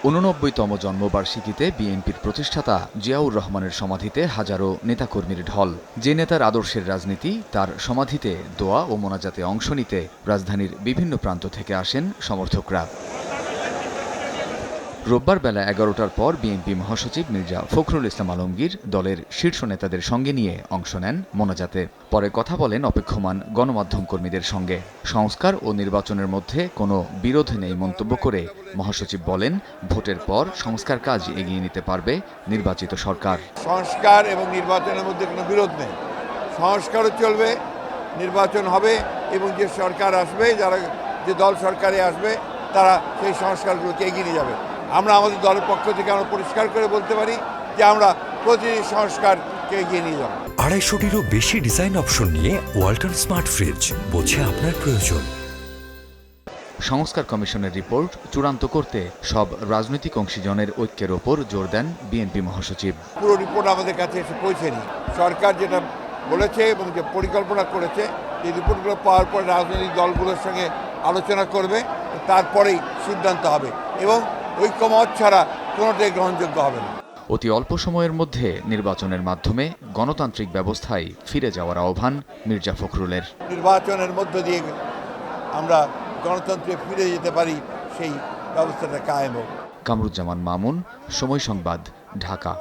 89তম জন্মবার্ষিকীতে বিএনপির প্রতিষ্ঠাতা জিয়াউর রহমানের সমাধিতে হাজারো নেতাকর্মীর ঢল। যে নেতার আদর্শের রাজনীতি, তার সমাধিতে দোয়া ও মোনাজাতে অংশ নিতে রাজধানীর বিভিন্ন প্রান্ত থেকে আসেন সমর্থকরা। রোববার বেলা 11টার পর বিএনপি মহাসচিব মির্জা ফখরুল ইসলাম আলমগীর দলের শীর্ষ নেতাদের সঙ্গে নিয়ে অংশ নেন মোনাজাতে। পরে কথা বলেন অপেক্ষমান গণমাধ্যম কর্মীদের সঙ্গে। সংস্কার ও নির্বাচনের মধ্যে কোনো বিরোধ নেই মন্তব্য করে মহাসচিব বলেন, ভোটের পর সংস্কার কাজ এগিয়ে নিতে পারবে নির্বাচিত সরকার। সংস্কার এবং নির্বাচনের মধ্যে কোনো বিরোধ নেই। সংস্কারও চলবে, নির্বাচন হবে এবং যে সরকার আসবে, যে দল সরকারে আসবে তারা সেই সংস্কারগুলোকে এগিয়ে নিয়ে যাবে। আমরা আমাদের দলের পক্ষ থেকে আমরা পরিষ্কার করে বলতে পারি যে আমরা প্রতিটি সংস্কারকে এগিয়ে নিয়ে যাব। 250-টিরও বেশি ডিজাইন অপশন নিয়ে ওয়ালটন স্মার্ট ফ্রিজ, বোঝে আপনার প্রয়োজন। সংস্কার কমিশনের রিপোর্ট চূড়ান্ত করতে সব রাজনৈতিক অংশীজনের ঐক্যের ওপর জোর দেন বিএনপি মহাসচিব। পুরো রিপোর্ট আমাদের কাছে এসে পৌঁছেনি। সরকার যেটা বলেছে এবং যে পরিকল্পনা করেছে, এই রিপোর্টগুলো পাওয়ার পর রাজনৈতিক দলগুলোর সঙ্গে আলোচনা করবে, তারপরেই সিদ্ধান্ত হবে এবং ঐক্যমত ছাড়া কোনোটাই গ্রহণযোগ্য হবে না। অতি অল্প সময়ের মধ্যে নির্বাচনের মাধ্যমে গণতান্ত্রিক ব্যবস্থায় ফিরে যাওয়ার আহ্বান মির্জা ফখরুলের। নির্বাচনের মধ্য দিয়ে আমরা গণতন্ত্রে ফিরে যেতে পারি, সেই ব্যবস্থাটা কায়েম হোক। কামরুজ্জামান মামুন, সময় সংবাদ, ঢাকা।